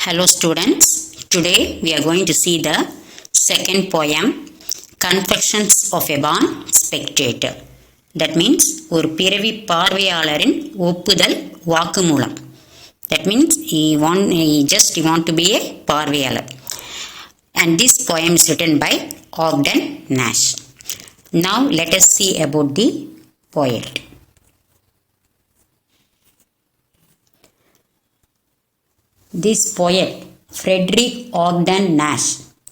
Hello students, today we are going to see the second poem, Confessions of a Born Spectator. That means ஒரு பிறவி பார்வையாளரின் ஒப்புதல் வாக்குமூலம். That means he want to be a பார்வையாளர். And this poem is written by Ogden Nash. Now let us see about the poet. This poet, Frederick Ogden Nash,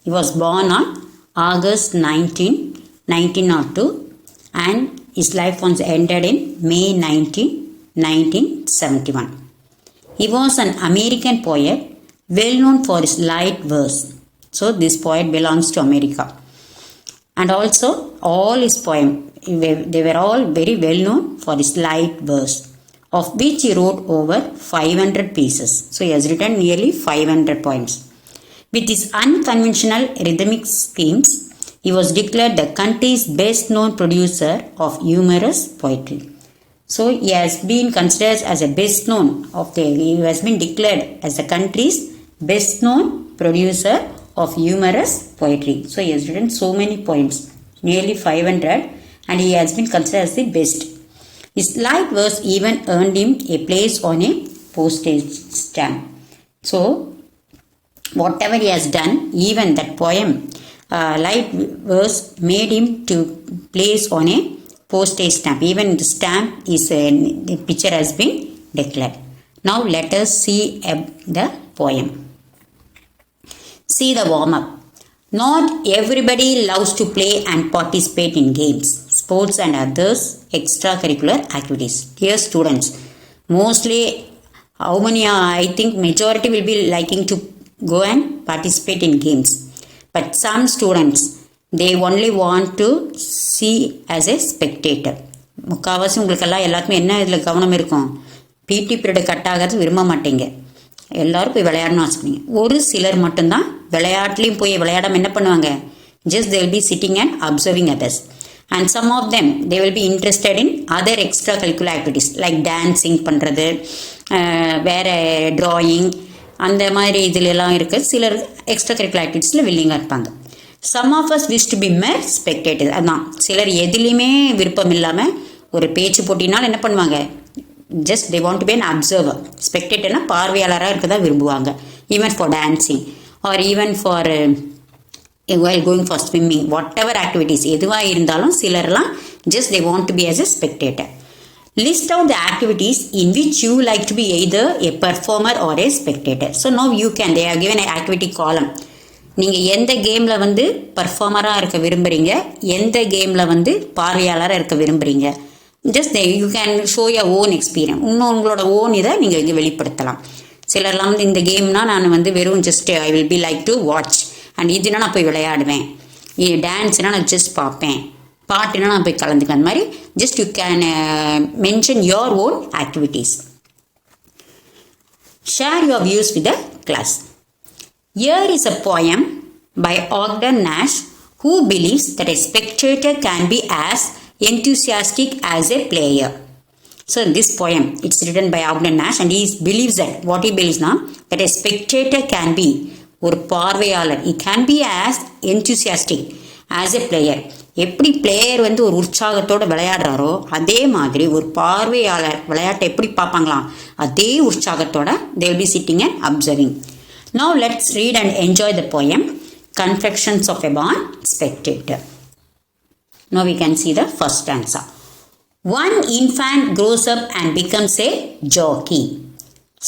he was born on August 19, 1902 and his life was ended in May 19, 1971. He was an American poet, well known for his light verse. So this poet belongs to America. And also all his poems, they were all very well known for his light verse, of which he wrote over 500 pieces. So he has written nearly 500 poems. With his unconventional rhythmic schemes, he was declared the country's best known producer of humorous poetry. So he has been considered as a he has been declared as the country's best known producer of humorous poetry. So he has written so many poems, nearly 500, and he has been considered as the best. His light verse even earned him a place on a postage stamp. So, whatever he has done, even that poem, light verse made him to place on a postage stamp. Even the stamp is the picture has been declared. Now, let us see the poem. See the warm-up. Not everybody loves to play and participate in games, sports and others extracurricular activities. Dear students, mostly I think majority will be liking to go and participate in games. But some students, they only want to see as a spectator. முக்கால்வாசி உங்களுக்கெல்லாம் எல்லாருக்குமே என்ன இதில் கவனம் இருக்கும், PT period cut ஆகிறது விரும்ப மாட்டீங்க, எல்லோரும் போய் விளையாடணும்னு ஆசைப்படுங்க. ஒரு சிலர் மட்டும்தான் விளையாட்டுலேயும் போய் விளையாடாமல் என்ன பண்ணுவாங்க, just they will be sitting and observing others. And some of them, they will be interested in other extracurricular activities like dancing பண்ணுறது, வேறு drawing, அந்த மாதிரி இதிலெல்லாம் இருக்குது. சிலர் எக்ஸ்ட்ரா கரிக்குலர் ஆக்டிவிட்டீஸில் வில்லிங்காக இருப்பாங்க. Some of us wish to be mere spectators. அதான் சிலர் எதுலேயுமே விருப்பம் இல்லாமல் ஒரு பேச்சு போட்டினால் என்ன பண்ணுவாங்க, just they want to be an observer. Spectatorனா பார்வையாளராக இருக்க தான் விரும்புவாங்க. Even for dancing or even for while going for swimming, whatever activities எதுவாக இருந்தாலும் சிலர்லாம் just they want to be as a spectator. List out the activities in which you like to be either a performer or a spectator. So now you can, they are given an activity column. நீங்கள் எந்த கேமில் வந்து பர்ஃபார்மராக இருக்க விரும்புகிறீங்க, எந்த கேமில் வந்து பார்வையாளராக இருக்க விரும்புகிறீங்க, just you can show your own experience. இன்னும் உங்களோட ஓன் இதை நீங்கள் இங்கே வெளிப்படுத்தலாம். சிலர்லாம் வந்து இந்த கேம்னால் நான் வந்து வெறும் just I will be like to watch, and இதுனா நான் போய் விளையாடுவேன், டான்ஸ்னால் நான் ஜஸ்ட் பார்ப்பேன், பாட்டுனா நான் போய் கலந்துக்க, அந்த மாதிரி just you can mention your own activities. Share your views with the class. Here is a poem by Ogden Nash, who believes that a spectator can be as enthusiastic as a player. So this poem, it's written by Ogden Nash, and he believes that, what he believes now, that a spectator can be, ஒரு பார்வையாளர், he can be as enthusiastic as a player. எப்படி player வந்து ஒரு உற்சாகத்தோடு விளையாடுறாரோ அதே மாதிரி ஒரு பார்வையாளர் விளையாட்டை எப்படி பார்ப்பாங்களாம், அதே உற்சாகத்தோட they will be sitting and observing. Now let's read and enjoy the poem, Confessions of a Born Spectator. Now we can see the first stanza. One infant grows up and becomes a jockey.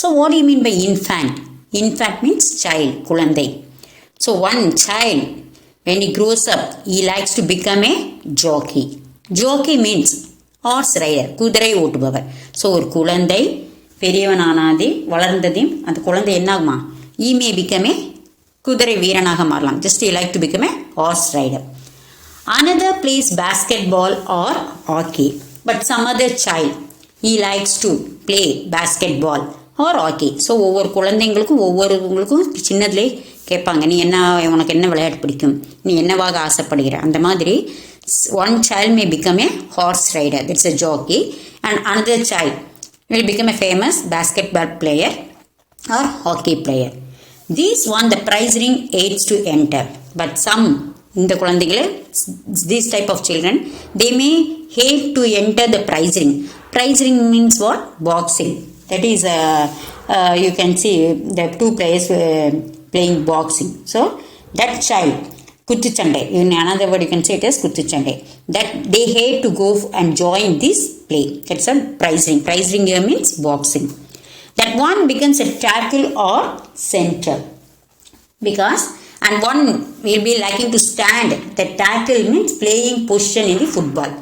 So what do you mean by infant? Infant means child, குழந்தை. So one child, when he grows up, he likes to become a jockey. Jockey means horse rider, குதிரை ஓட்டுபவர். So ஒரு குழந்தை பெரியவனானதே வளர்ந்ததையும் அந்த குழந்தை என்னாகுமா, he may become a குதிரை வீரனாக மாறலாம். Just he like to become a horse rider. Another plays basketball or hockey, but some other child, he likes to play basketball or hockey. So ஒவ்வொரு குழந்தைங்களுக்கும் ஒவ்வொருவங்களுக்கும் சின்னதுலே கேட்பாங்க, நீ என்ன, உனக்கு என்ன விளையாட்டு பிடிக்கும், நீ என்னவாக ஆசைப்படுகிற, அந்த மாதிரி one child may become a horse rider, that's a jockey, and another child will become a famous basketball player or hockey player. These one the prize ring aids to enter. But some இந்த குழந்தைகளை this type of children they may hate to enter the prize ring. Prize ring means what? Boxing. That is you can see the two players playing boxing. So that child kuttuchande, in another word you can say it as kuttuchande, that they hate to go and join this play. That's a prize ring. Prize ring here means boxing. That one becomes a tackle or center because and one will be liking to stand. The tackle means playing position in the football.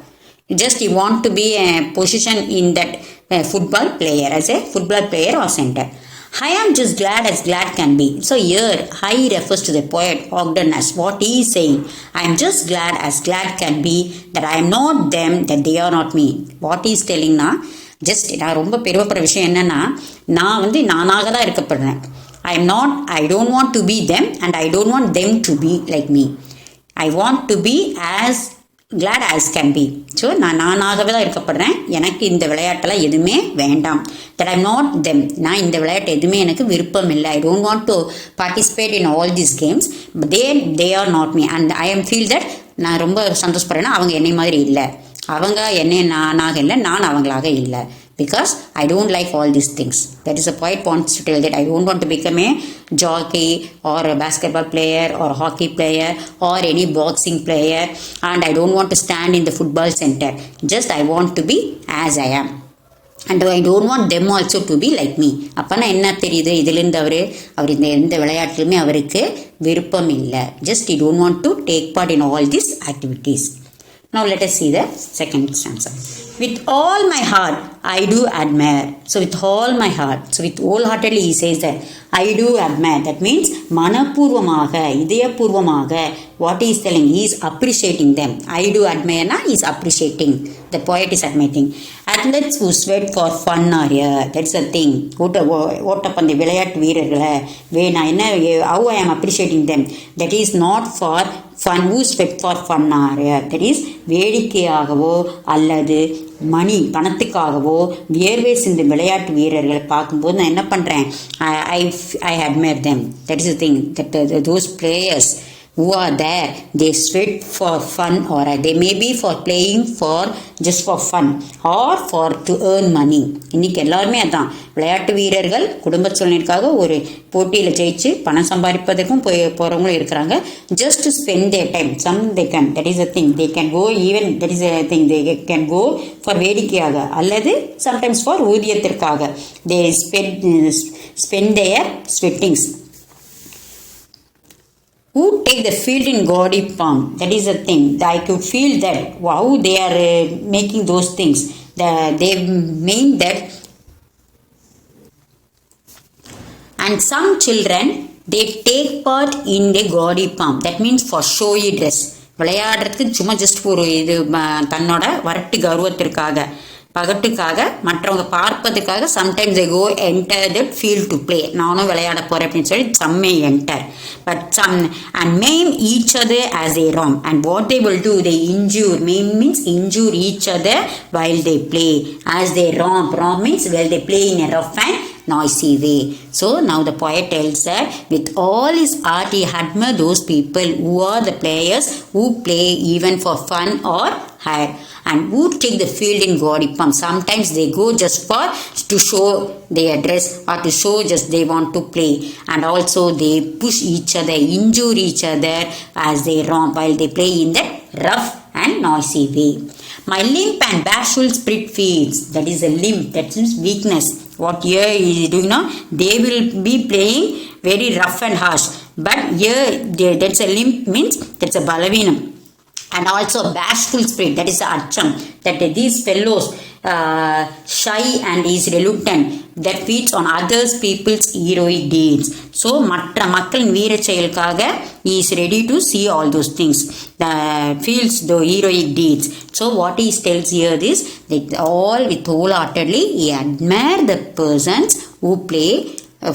Just you want to be a position in that football player as a football player or center. I am just glad as glad can be. So here I refers to the poet Ogden as what he is saying. I am just glad as glad can be that I am not them, that they are not me. What he is telling na, just நான் ரொம்ப பெருமைப்படுற விஷயம் என்னன்னா, நான் வந்து நானாக தான் இருக்கப்படுறேன். I don't want to be them and I don't want them to be like me. I want to be as glad as can be. So நானாகவே தான் இருக்கப்படுறேன். எனக்கு இந்த விளையாட்டெல்லாம் எதுவுமே வேண்டாம். that I'm not them. நான் இந்த விளையாட்டு எதுவுமே எனக்கு விருப்பம் இல்லை. I don't want to participate in all these games. But they are not me. And I am feel that நான் ரொம்ப சந்தோஷப்படுறேன்னா அவங்க என்னை மாதிரி இல்லை. அவங்க என்னை நானாக இல்லை, நான் அவங்களாக இல்லை. Because I don't like all these things. That is a poet wants to tell that I don't want to become a jockey or a basketball player or a hockey player or any boxing player, and I don't want to stand in the football center. Just I want to be as I am. And I don't want them also to be like me. அப்போனா என்ன தெரியுது இதிலிருந்து அவர் இந்த எந்த விளையாட்டிலுமே அவருக்கு விருப்பம் இல்லை. Just he don't want to take part in all these activities. Now let us see the second stanza. With all my heart, I do admire. So with all my heart. So with wholeheartedly he says that I do admire. That means மனப்பூர்வமாக, இதயபூர்வமாக. What he is telling, he is appreciating them. I do admire na, he is appreciating. The poet is admitting. Athletes who sweat for fun are here. That's the thing. ஓட்டப்பந்த விளையாட்டு வீரர்களை நான் என்ன how I am appreciating them. That is not for fun. Who sweat for fun are here. That is வேடிக்கையாகவோ அல்லது பணத்துக்காகவோ வியர்வை சிந்து விளையாட்டு வீரர்களை பார்க்கும்போது நான் என்ன பண்ணுறேன், I admire them. That is the thing, that those players who are there, they sweat for fun or they may be for playing for just for fun or for to earn money. இன்னைக்கு எல்லாருமே அதான், விளையாட்டு வீரர்கள் குடும்ப சூழ்நிலைக்காக ஒரு போட்டியில் ஜெயிச்சு பணம் சம்பாதிப்பதற்கும் போகிறவங்களும் இருக்கிறாங்க. just to spend their time. Some they can, that is the thing, they can go even, that is the thing, they can go for வேடிக்கையாக அல்லது sometimes for ஊதியத்திற்காக. they spend their sweatings. Who take the field in gaudy palm. That is the thing. I could feel that wow, they are making those things. They mean that. And some children they take part in the gaudy palm. That means for showy dress. விளையாடுறதுக்கு சும்மா just ஒரு இது தன்னோட வரட்டு கௌரவத்திற்காக பகட்டுக்காக மற்றவங்க பார்ப்பதுக்காக sometimes they go enter that field to play. நானும் விளையாட போகிறேன் அப்படின்னு சொல்லி some may enter, but some and maim each other as they roam. And what they will do, they injure. Maim means injure each other while they play as they romp. Romp means while they play in a rough and noisy way. So now the poet tells that with all his art he admires those people who are the players who play even for fun or hire, and who take the field in gaudy pomp. Sometimes they go just for to show their dress or to show just they want to play, and also they push each other, injure each other as they romp while they play in that rough and noisy way. My limp and bashful spirit feels. That is a limp, that means weakness. What here he is doing now, they will be playing very rough and harsh, but here that's a limp means that's a balavinam. And also bashful spirit, that is the acham, that these fellows shy and is reluctant, that feeds on others people's heroic deeds. So மற்ற மக்களின் வீர செயலுக்காக he is ready to see all those things, feels the heroic deeds. So what he tells here is that all with wholeheartedly he admire the persons who play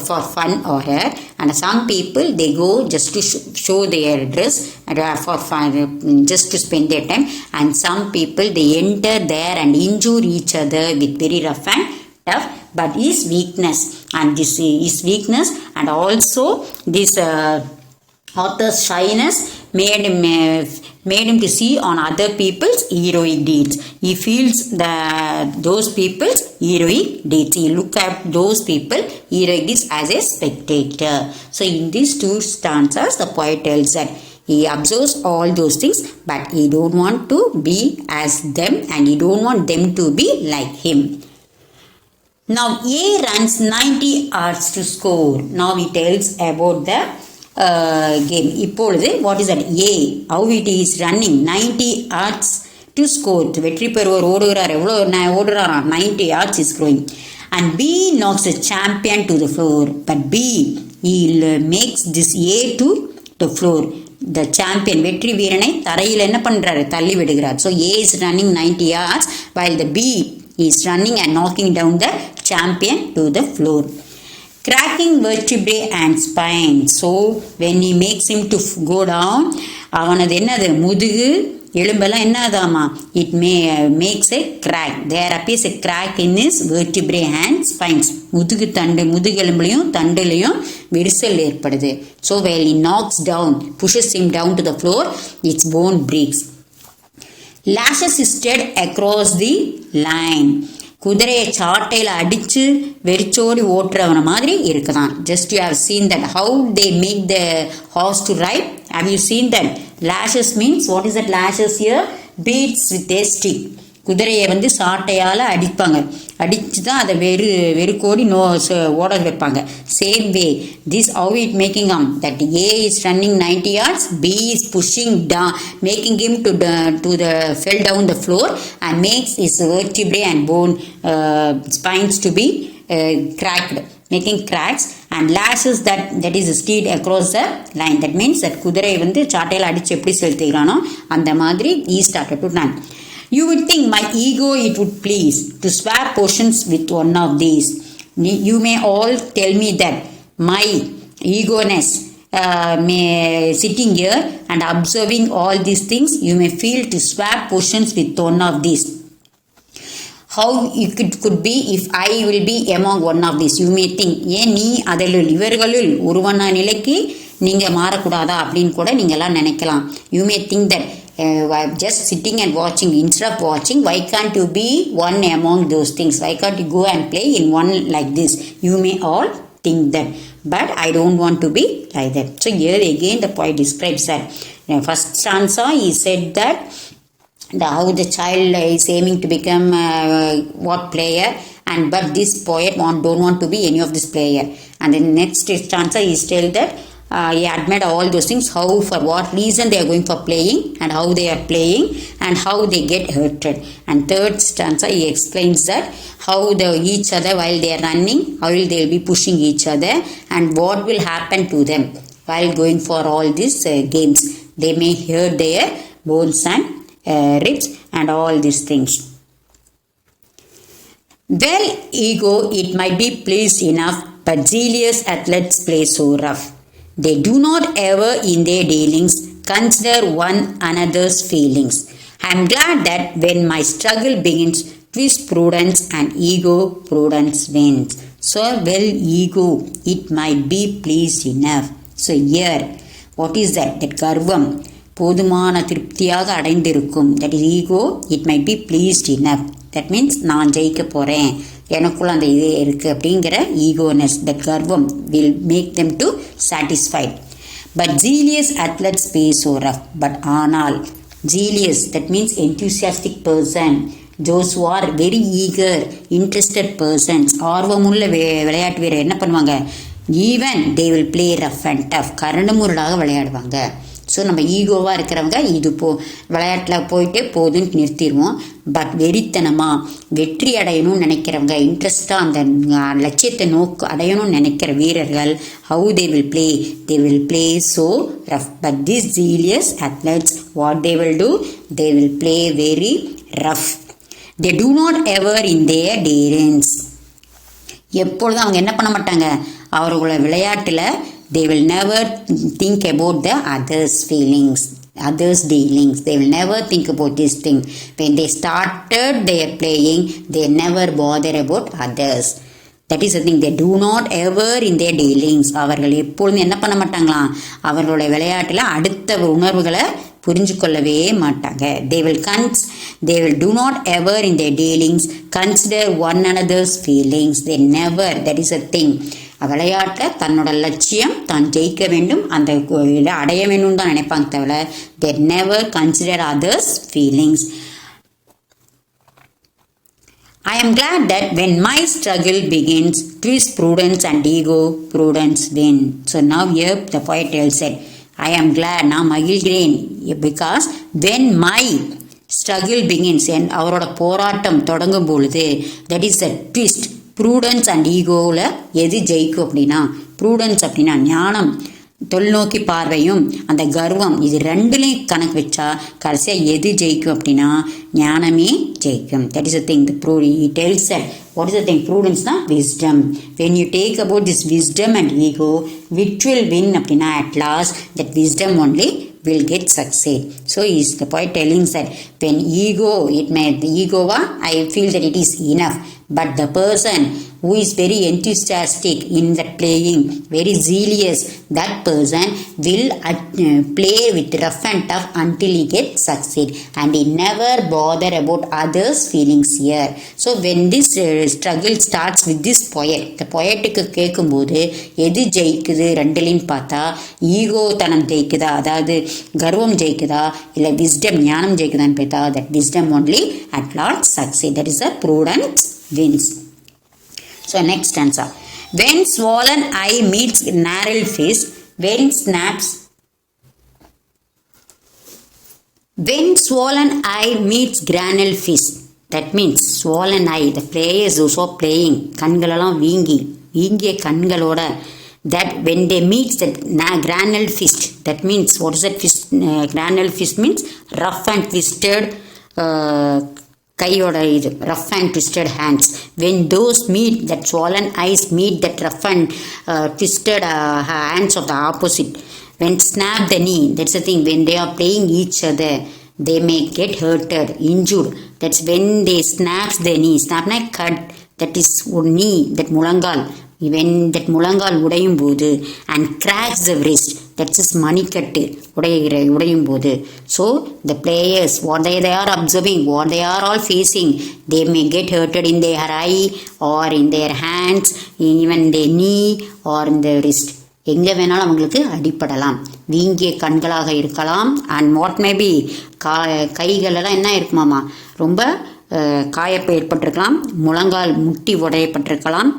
for fun or hair, and some people they go just to show their dress and for fun, just to spend their time, and some people they enter there and injure each other with very rough and tough, but his weakness and this is weakness, and also this author's shyness made him to see on other people's heroic deeds. He feels those people's heroic deeds. He look at those people heroic deeds as a spectator. So in these two stanzas, the poet tells that he observes all those things, but he don't want to be as them, and he don't want them to be like him. Now A runs 90 yards to score. Now he tells about the game. இப்பொழுது what is that? A, how it is running 90 yards to score. வெற்றி பெறுவர் ஓடுகிறார். எவ்வளோ ஓடுறாராம்? 90 yards is growing. And B knocks the champion to the floor. But B, he makes this A to the floor. The champion, வெற்றி வீரனை தரையில் என்ன பண்றாரு? தள்ளி விடுகிறார். So A is running 90 yards while the B is running and knocking down the champion to the floor. Cracking vertebrae and spine. So when he makes him to go down, அவனது என்னது? முதுகு எலும்பெல்லாம் என்னதாமா? It makes a crack. There appears a crack in his vertebrae and spines. முதுகெலும்புலையும் தண்டுலையும் விரிசல் ஏற்படுது. So while he knocks down, pushes him down to the floor, its bone breaks. Lashes his head across the line. குதிரையை சாட்டையில் அடித்து வெறிச்சோடி ஓட்டுறவன மாதிரி இருக்குதான். Just you have seen that how they make the horse to ride. Have you seen that? Lashes means, what is that lashes here? Beats with a stick. குதிரையை சாட்டையால் அடிப்பாங்க. அடித்து தான் அதை வெறுக்கோடி ஓட வைப்பாங்க. Same way this how it making him that A is running 90 yards, B is pushing down, making him to the fell down the floor and makes his vertebrae and bone spines to be cracked, making cracks, and lashes that is steered across the line. That means that குதிரை சாட்டையில் அடித்து எப்படி செலுத்துகிறானோ அந்த மாதிரி he started to run. You would think my ego it would please to swap portions with one of these. You may all tell me that my ego-ness sitting here and observing all these things, you may feel to swap portions with one of these. How it could be if I will be among one of these? You may think, ஏன் நீ அதில் இவர்களுள் ஒருவனா நிலைக்கு நீங்கள் மாறக்கூடாதா அப்படின்னு கூட நீங்கள்லாம் நினைக்கலாம். You may think that just sitting and watching, instead of watching, why can't you be one among those things? Why can't you go and play in one like this? You may all think that, but I don't want to be like that. So here again the poet describes that. First stanza he said that how the child is aiming to become what player, and but this poet don't want to be any of this player. And then next stanza he tells that he admired all those things, how for what reason they are going for playing, and how they are playing, and how they get hurted. And third stanza he explains that how each other while they are running, how they will be pushing each other, and what will happen to them while going for all these games. They may hurt their bones and ribs and all these things. Well, ego it might be pleased enough, but zealous athletes play so rough. They do not ever in their dealings consider one another's feelings. I am glad that when my struggle begins, twist prudence and ego prudence wins. So well ego, it might be pleased enough. So here, what is that? That garvam, போதுமான திருப்தியாக அடைந்திருக்கும். That is ego, it might be pleased enough. That means நான் ஜெயிக்க போகிறேன், எனக்குள்ள அந்த இது இருக்குது அப்படிங்கிற ஈகோனஸ், தட் கர்வம் will make them to satisfied. But zealous athletes play so rough. But ஆனால் zealous that means enthusiastic person, those who are very eager, interested persons, ஆர்வமுள்ள விளையாட்டு வீரர் என்ன பண்ணுவாங்க? Even they will play rough and tough, கரண்டு முரடாக விளையாடுவாங்க. So நம்ம ஈகோவாக இருக்கிறவங்க இது விளையாட்டில் போயிட்டு போதுன்னு நிறுத்திடுவோம். பட் வெறித்தனமாக வெற்றி அடையணும்னு நினைக்கிறவங்க, இன்ட்ரெஸ்டாக அந்த லட்சியத்தை அடையணும்னு நினைக்கிற வீரர்கள், how they will play so rough. But this zealous athletes what they will do? They will play very rough. They do not ever in their dealings. எப்பொழுதும் அவங்க என்ன பண்ண மாட்டாங்க? அவர்களோட விளையாட்டில் they will never think about the others' feelings, others' dealings. They will never think about this thing. When they started their playing, they never bother about others. That is the thing. They do not ever in their dealings. அவர்கள் எப்பொழுதும் என்ன பண்ண மாட்டாங்களாம், அவர்களுடைய விளையாட்டில் அடுத்த உணர்வுகளை புரிஞ்சு கொள்ளவே மாட்டாங்க. They will do not ever in their dealings consider one another's feelings. They never. That is a thing. விளையாட்டில் தன்னோட லட்சியம் தான் ஜெயிக்க வேண்டும், அந்த அடைய வேண்டும் தான் நினைப்பாங்க தவிர they never consider others' feelings. I am glad that when my struggle begins, twist prudence and ego, prudence win. So now here the poet said, I am glad, நான் மகிழ்கிறேன், because when my struggle begins, அவரோட போராட்டம் தொடங்கும் பொழுது, that is a twist, prudence and egoவில் எது ஜெயிக்கும் அப்படின்னா, prudence அப்படின்னா ஞானம், தொல்நோக்கி பார்வையும் அந்த கர்வம், இது ரெண்டுலையும் கணக்கு வச்சா கடைசியாக எது ஜெயிக்கும் அப்படின்னா ஞானமே ஜெயிக்கும். That is the thing. He tells that what is the thing? Prudence na wisdom. When you take about this wisdom and ego, which will win அப்படின்னா at last that wisdom only will get succeed. So is the poet telling that when the ego I feel that it is enough, but the person who is very enthusiastic in that playing, very zealous, that person will play with rough and tough until he gets succeed, and he never bother about others' feelings here. So when this struggle starts with this poet, the poetic கேட்கும்போது எது ஜெயிக்குது ரெண்டுலையும் பார்த்தா ego தனம் ஜெயிக்குதா, அதாவது கர்வம் ஜெயிக்குதா, இல்லை wisdom ஞானம் ஜெயிக்குதான்னு பார்த்தா that wisdom only at last succeed. That is a prudence wins. So next stanza. When swollen eye meets narrowed fist, when swollen eye meets granule fist, that means swollen eye, the players who are playing, கண்களெல்லாம் வீங்கிய கண்களோட, that when they meet that granule fist, that means what is that fist? Granule fist means rough and twisted கையோட இது rough and twisted hands. When those meet, that swollen eyes meet that rough and twisted hands of the opposite, when snap the knee, that's the thing, when they are playing each other, they may get hurted, injured. That's when they snaps the knee. Snap na cut, that is knee, that முழங்கால், when that முழங்கால் உடையும் போது, and cracks the wrist, that is மணிக்கட்டு உடையும் போது. So the players, what they are observing, what they are all facing, they may get hurted in their eye or in their hands, even their knee or in their wrist. எங்கே வேணாலும் அவங்களுக்கு அடிப்படலாம், வீங்கிய கண்களாக இருக்கலாம். And what maybe கைகளெல்லாம் என்ன இருக்குமாமா, ரொம்ப காயப்பு ஏற்பட்டிருக்கலாம், முழங்கால் முட்டி உடையப்பட்டிருக்கலாம்,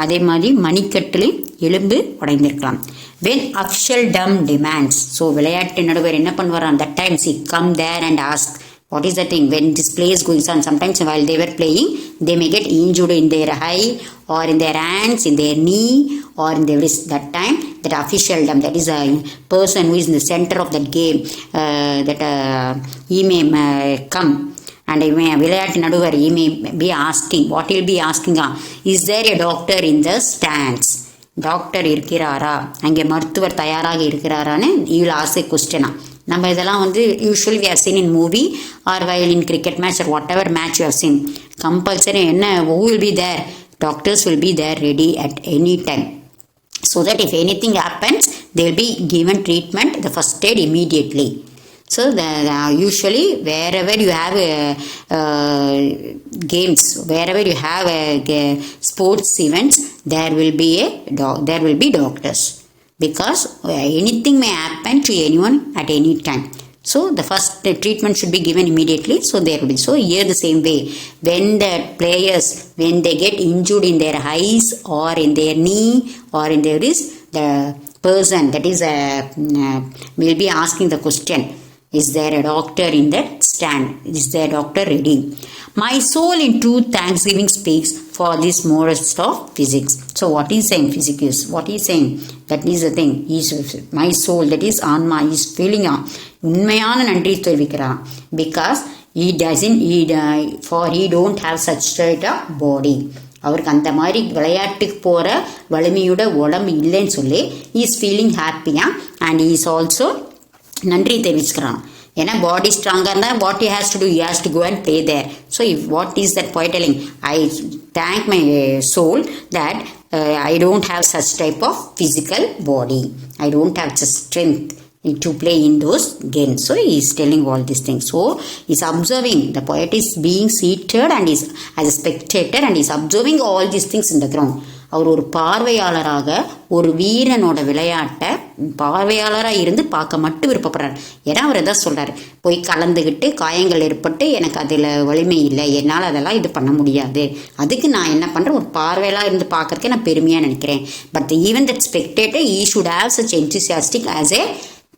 அதே மாதிரி மணிக்கட்டில் எலும்பு உடைந்திருக்கலாம். when official dumb demands, so விளையாட்டு நடுவர் என்ன பண்ணுவார், அந்த times he come there and ask what is the thing. When this play is going on, sometimes while they were playing they may get injured in their eye or in their hands, in their knee or in their wrist. That time that official dumb, that is a person who is in the center of that game, he may come and விளையாட்டு நடுவர் he may be asking, what he will be asking, is there a doctor in the stands? Doctor இருக்கிறாரா, அங்கே மருத்துவர் தயாராக இருக்கிறாரான்னு he will ask a question. நம்ம இதெல்லாம் usually we have seen in movie or while in cricket match or whatever match you have seen, compulsory என்ன, who will be there, doctors will be there ready at any time, so that if anything happens they will be given treatment, the first aid immediately. So usually wherever you have games, wherever you have sports events, there will be doctors, because anything may happen to anyone at any time. So the first treatment should be given immediately. So there will be. So here the same way, when the players, when they get injured in their eyes or in their knee or in their wrist, the person that is will be asking the question, is there a doctor in that stand? Is there a doctor ready? My soul in true thanksgiving speaks for this modest of physics. So what is saying physics is, what is saying, that is the thing, my soul, that is Anma, is feeling உண்மையான நன்றி தெரிவிக்கிறான், because he don't have such state of body. அவருக்கு அந்த மாதிரி விளையாட்டுக்கு போகிற வலிமையோட உடம்பு இல்லைன்னு சொல்லி he is feeling happy, and he is also நன்றி தெரிவிச்சுக்கிறான். ஏன்னா பாடி ஸ்ட்ராங்காக இருந்தால் what he has to do, he has to go and play there. So what is that poet telling? I thank my soul that I don't have such type of physical body, I don't have such strength to play in those games. So he is telling all these things. So he is observing, the poet is being seated and is as a spectator and is observing all these things in the ground. அவர் ஒரு பார்வையாளராக ஒரு வீரனோட விளையாட்டை பார்வையாளராக இருந்து பார்க்க மட்டும் விருப்பப்படுறார். ஏன்னா அவர் எதாவது சொல்கிறார், போய் கலந்துக்கிட்டு காயங்கள் ஏற்பட்டு எனக்கு அதில் வலிமை இல்லை, என்னால் அதெல்லாம் இது பண்ண முடியாது, அதுக்கு நான் என்ன பண்ணுறேன், ஒரு பார்வையாளராக இருந்து பார்க்குறதுக்கே நான் பெருமையாக நினைக்கிறேன். But even that spectator he should have such enthusiastic as a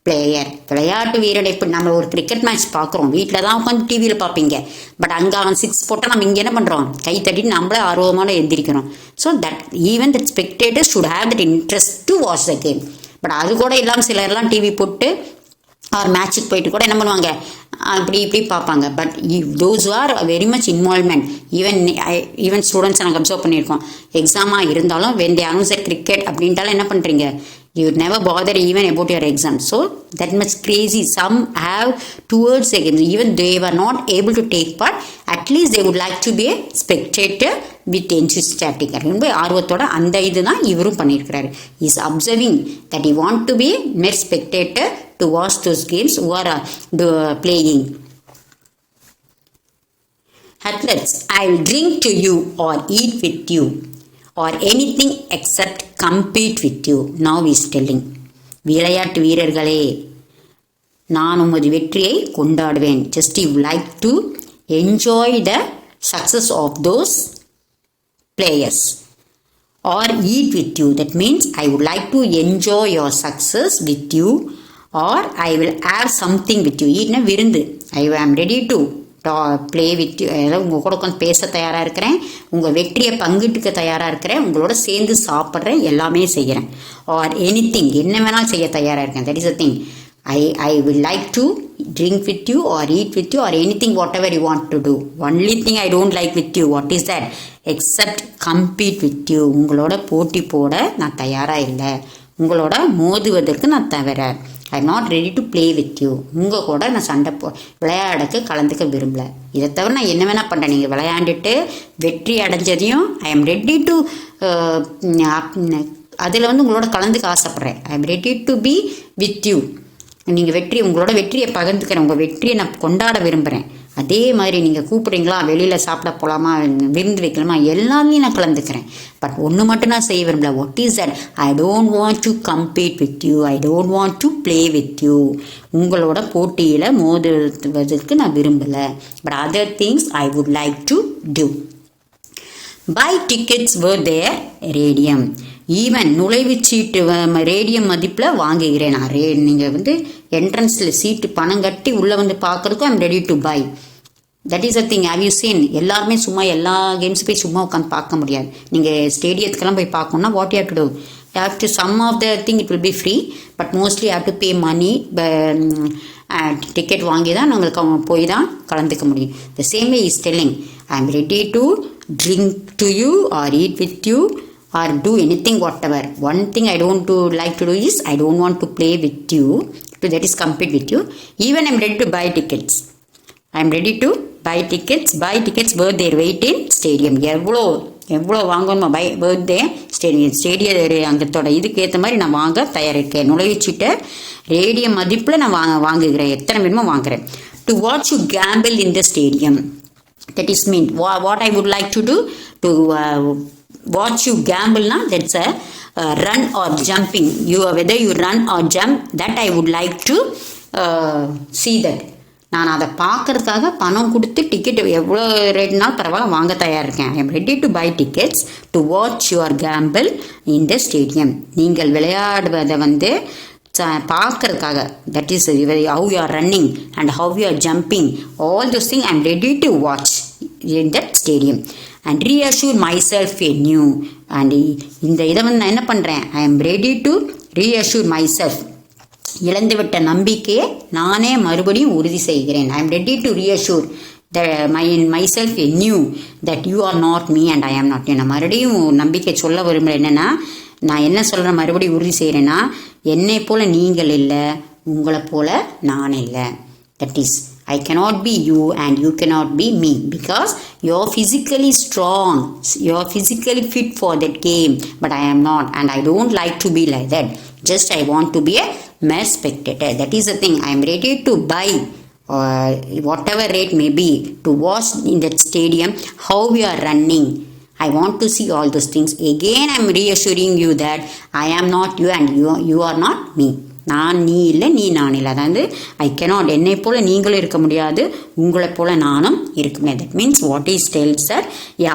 player. விளையாட்டு வீரனை இப்போ நம்ம ஒரு கிரிக்கெட் மேட்ச் பார்க்குறோம், வீட்டில் தான் உட்காந்து டிவியில் பார்ப்பீங்க. பட் அங்கே அவன் 6 போட்டால் நம்ம இங்கே என்ன பண்ணுறோம், கை தட்டிட்டு நம்மளே ஆர்வமான எந்திரிக்கிறோம். So that even that spectator should have that interest to watch the game. But அது கூட இல்லாமல் சிலர்லாம் டிவி போட்டு ஆர் மேட்சுக்கு போயிட்டு கூட என்ன பண்ணுவாங்க, இப்படி பார்ப்பாங்க. But those are very much involvement. Even ஸ்டூடெண்ட்ஸை நாங்கள் அப்சர்வ் பண்ணியிருக்கோம், எக்ஸாமாக இருந்தாலும் வென் தே அனௌன்ஸ் கிரிக்கெட் அப்படின்ட்டாலும் என்ன பண்ணுறீங்க, you never bother even about your exam. So that much crazy. Some have towards the game, even they were not able to take part, at least they would like to be a spectator with enthusiastic. ரொம்ப ஆர்வத்தோட அந்த இதுதான் இவரும் பண்ணியிருக்கிறாரு. He is observing that he want to be mere spectator to watch those games who are playing. Athletes, I will drink to you or eat with you or anything except compete with you. Now he is telling, விளையாட்டு வீரர்களே, நான் உமது வெற்றியை கொண்டாடுவேன். Just you like to enjoy the success of those players or eat with you. That means I would like to enjoy your success with you or I will have something with you. Eat na விருந்து. I am ready to play with you. அதாவது உங்கள் கூட உட்காந்து பேச தயாராக இருக்கிறேன், உங்கள் வெற்றியை பங்கிட்டுக்க தயாராக இருக்கிறேன், உங்களோட சேர்ந்து சாப்பிட்றேன், எல்லாமே செய்கிறேன். ஆர் எனிதிங், என்ன வேணாலும் செய்ய தயாராக இருக்கேன். That is a thing. I will like to drink with you or eat with you or anything whatever you want to do. Only thing I don't like with you, what is that? Except compete with you. உங்களோட போட்டி போட நான் தயாராக இல்லை, உங்களோட மோதுவதற்கு நான் தவிர. I am not ready to play with you. உங்கள் கூட நான் விளையாடக்கு கலந்துக்க விரும்பலை. இதை தவிர நான் என்ன வேணால் பண்ணுறேன். நீங்கள் விளையாண்டுட்டு வெற்றி அடைஞ்சதையும் ஐ எம் ரெடி டு அதில் உங்களோட கலந்துக்க ஆசைப்பட்றேன். ஐ am ready to be with you. நீங்கள் உங்களோட வெற்றியை பகிர்ந்துக்கிறேன், உங்கள் வெற்றியை நான் கொண்டாட விரும்புகிறேன். அதே மாதிரி நீங்கள் கூப்பிட்றீங்களா, வெளியில் சாப்பிட போகலாமா, விருந்து வைக்கலாமா, எல்லாத்தையும் நான் கலந்துக்கிறேன். பட் ஒன்று மட்டும் நான் செய்ய விரும்பல. What is that? I don't want to compete with you, I don't want to play with you. உங்களோட போட்டியில் மோதுவதற்கு நான் விரும்பலை. But other things I would like to do. Buy tickets were their radium. Even நுழைவுச்சீட்டு radium மதிப்பில் வாங்குகிறேன் நான். நீங்கள் என்ட்ரன்ஸில் சீட்டு பணம் கட்டி உள்ளே பார்க்குறதுக்கும் I'm ready to buy. That is a thing. Have you seen? எல்லாருமே சும்மா எல்லா கேம்ஸ் போய் சும்மா உட்காந்து பார்க்க முடியாது. நீங்கள் ஸ்டேடியத்துக்கெல்லாம் போய் பார்க்கணுன்னா what you have to do? You have to some of the thing it will be free, but mostly have to pay money. Ticket வாங்கி தான் நாங்களுக்கு போய் தான் கலந்துக்க முடியும். The same way is telling, I am ready to drink to you or eat with you or do anything whatever. One thing I don't like to do is I don't want to play with you, that is compete with you. Even I am ready to buy tickets. I am ready to buy tickets worth their weight in stadium. எவ்வளோ வாங்கணுமா birthday stadium அங்கத்தோட இதுக்கு ஏற்ற மாதிரி நான் வாங்க தயாராக இருக்கேன். நுழைவுச்சீட்டை radium மதிப்பில் நான் வாங்குகிறேன், எத்தனை வேணுமோ வாங்குகிறேன். To watch you gamble in the stadium. That is mean what I would like to do to watch you gamble na, that's a run or jumping. Whether you run or jump, that I would like to see that. நான் அதை பார்க்கறதுக்காக பணம் கொடுத்து ticket எவ்வளோ ரேட்னாலும் பரவாயில்ல வாங்க தயார் இருக்கேன். I am ready to buy tickets to watch your gamble in the stadium. நீங்கள் விளையாடுவதை பார்க்கறதுக்காக. That is how you are running and how you are jumping, all those thing I am ready to watch in that stadium and reassure myself anew. and இந்த இதை நான் என்ன பண்ணுறேன், ஐ am ready to reassure myself. இழந்துவிட்ட நம்பிக்கையை நானே மறுபடியும் உறுதி செய்கிறேன். ஐ am ready to reassure myself anew that you are not me and I am not you. நான் மறுபடியும் நம்பிக்கை சொல்ல விரும்புகிறேன். என்னென்னா நான் என்ன சொல்கிறேன், மறுபடியும் உறுதி செய்கிறேன்னா, என்னை போல் நீங்கள் இல்லை, உங்களை போல் நான் இல்லை. That is, I cannot be you and you cannot be me because you are physically strong, you are physically fit for that game, but I am not, and I don't like to be like that. Just I want to be a mere spectator. That is the thing. I am ready to buy whatever rate may be to watch in that stadium how we are running. I want to see all those things. Again, I am reassuring you that I am not you and you are not me. நான் நீ இல்லை, நீ நான் இல்லை. அதாவது I cannot, என்னை போல் நீங்களும் இருக்க முடியாது, உங்களை போல் நானும் இருக்க முடியாது. That means what is tells sir,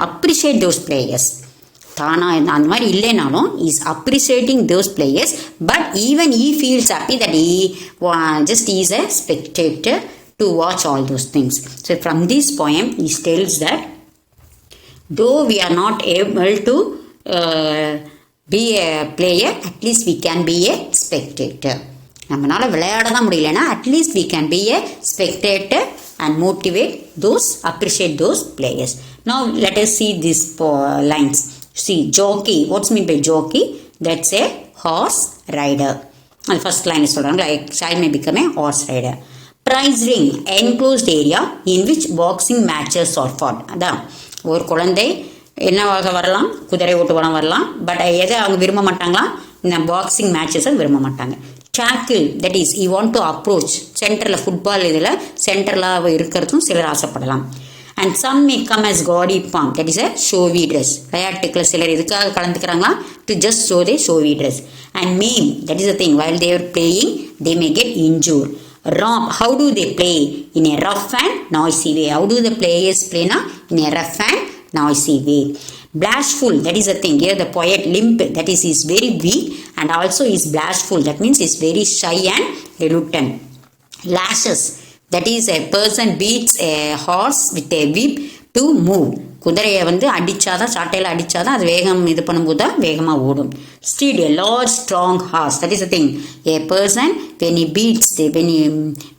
appreciate those players. தானாக அந்த மாதிரி இல்லைனாலும் is appreciating those players, but even he feels happy that he just is a spectator to watch all those things. So from this poem is tells that though we are not able to be a player, at least we can be a spectator. நம்மளால விளையாட தான் முடியலன்னா at least we can be a spectator and motivate those, appreciate those players. Now let us see these lines. See, jockey, what's mean by jockey? That's a horse rider. The first line is சொல்றாங்க, like child may become a horse rider. Prize ring, enclosed area in which boxing matches are fought. அதான் ஒரு குழந்தை என்னவாக வரலாம், குதிரை ஓட்டுவனம் வரலாம், but எதை அவங்க விரும்ப மாட்டாங்களா, இந்த பாக்ஸிங் மேட்சஸை விரும்ப மாட்டாங்க. Tackle, that is you want to approach, சென்டரில் ஃபுட்பால் இதில் சென்டரில் இருக்கிறதும் சிலர் ஆசைப்படலாம். And some may come as gaudy pomp, that is a showy dress. விளையாட்டுக்களை சிலர் எதுக்காக கலந்துக்கிறாங்களா, to just show the showy dress. And ma'am, that is the thing, while they're playing they may get injure. Romp, how do they play? In a rough and noisy way. How do the players play now? In a rough and noisy way. Bashful, that is the thing. Here the poet limp, that is, is very weak and also is bashful. That means is very shy and reluctant. Lashes, that is a person beats a horse with a whip to move. குதிரையை வந்து அடித்தாதான், சாட்டையில் அடித்தாதான் அது வேகம் இது பண்ணும்போது தான் வேகமாக ஓடும். Street, a large strong horse. That is the thing. A person when he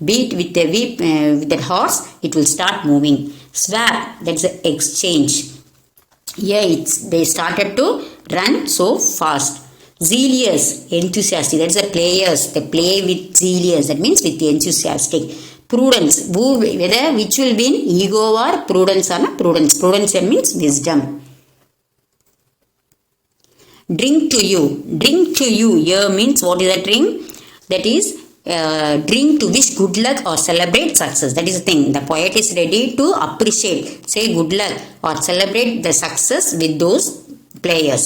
beat with a whip with that horse, it will start moving. Swap, that's the exchange. Here they started to run so fast. Zealous, enthusiastic. That's the players. They play with zealous. That means with enthusiastic. Prudence, whether which will win, ego or prudence or not prudence. Prudence means wisdom. Drink to you. Drink to you here means what is that drink? That is drink to wish good luck or celebrate success. That is the thing. The poet is ready to appreciate, say good luck or celebrate the success with those players.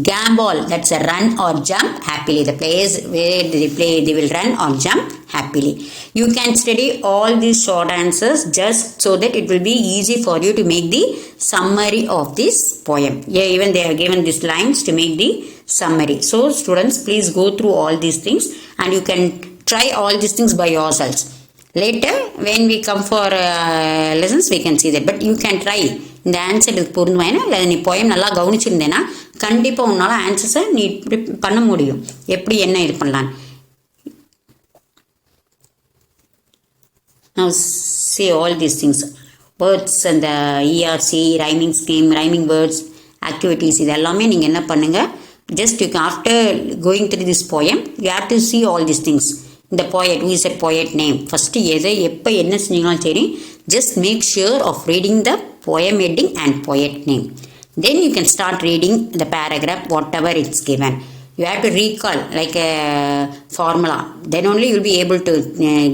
Gambol, that's a run or jump happily. The players where they play, they will run or jump happily. You can study all these short answers just so that it will be easy for you to make the summary of this poem. Yeah, even they have given these lines to make the summary. So students, please go through all these things and you can try all these things by yourselves. Later when we come for lessons we can see that, but you can try. இந்த answer இதுக்கு பொருந்துவேன்னா இல்லை நீ poem நல்லா கவனிச்சிருந்தேன்னா கண்டிப்பாக உன்னால் ஆன்சர்ஸை நீ இப்படி பண்ண முடியும். எப்படி என்ன இது பண்ணலாம். Now say all these things, words and the ERC, rhyming scheme, rhyming words, activities, இது எல்லாமே நீங்கள் என்ன பண்ணுங்கள், just you can, after going through this poem you have to see all these things. இந்த poet, who is a poet name, first எதை எப்போ என்ன செஞ்சீங்களாலும் சரி, just make sure of reading the poem heading and poet name. Then you can start reading the paragraph, whatever it's given. You have to recall like a formula. Then only you will be able to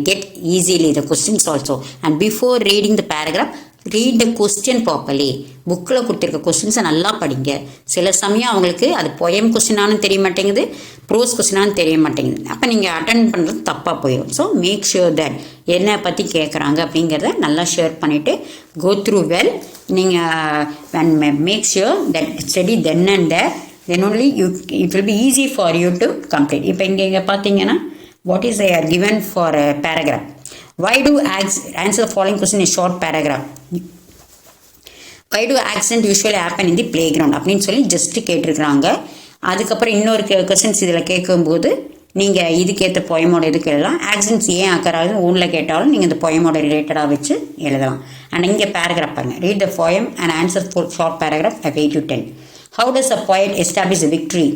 get easily the questions also. And before reading the paragraph, read the question properly. புக்கில் கொடுத்துருக்க கொஸ்டின்ஸை நல்லா படிங்க. சில சமயம் அவங்களுக்கு அது பொயம் கொஸ்டினானு தெரிய மாட்டேங்குது, ப்ரோஸ் கொஸ்டினானு தெரிய மாட்டேங்குது. அப்போ நீங்கள் அட்டன் பண்ணுறது தப்பாக போயிடும். ஸோ மேக் ஷுர் தட் என்ன பற்றி கேட்குறாங்க அப்படிங்கிறத நல்லா ஷேர் பண்ணிவிட்டு கோ த்ரூ வெல். நீங்கள் make sure that study then and there, then only it will be easy for you to complete. இப்போ இங்கே பார்த்தீங்கன்னா what is they are given for a paragraph. Why do answer the following question in a short paragraph. Why do accident usually happen in the playground அப்படின்னு சொல்லி just கேட்டிருக்கிறாங்க. அதுக்கப்புறம் இன்னொரு questions இதில் கேட்கும்போது நீங்கள் இதுக்கேற்ற பொயமோட இதுக்கு எழுதலாம். ஆக்சிடென்ட்ஸ் ஏன் அக்கறாது ஊரில் கேட்டாலும் நீங்கள் இந்த பொயமோட ரிலேட்டடாக வச்சு எழுதலாம். அண்ட் இங்கே பேராகிராஃப் பாருங்க, read the poem and answer for short paragraph of 8 to 10. How does a poet establish a victory?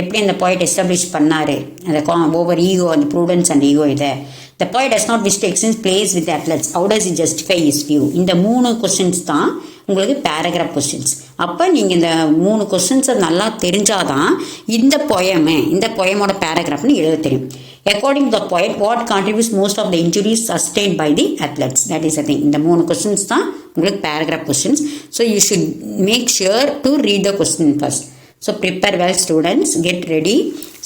எப்படி அந்த பாயிண்ட் எஸ்டாப்ளிஷ் பண்ணாரு, அந்த ஓவர் ஈகோ, அந்த ப்ரூடன்ஸ் அண்ட் ஈகோ இதை. The poet does not wish to exchange place with the athletes. How does he justify his view? இந்த 3 questions தான் உங்களுக்கு paragraph questions. அப்போ நீங்கள் இந்த 3 கொஸ்டின்ஸை நல்லா தெரிஞ்சாதான் இந்த பொயமோட பேராகிராஃப்னு எழுத தெரியும். According to the poet, what contributes most of the injuries sustained by the athletes? That is the thing. இந்த 3 கொஸ்டின்ஸ் தான் உங்களுக்கு paragraph questions. So you should make sure to read the question first. So prepare well, students. Get ready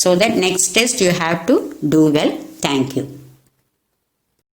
so that next test you have to do well. Thank you.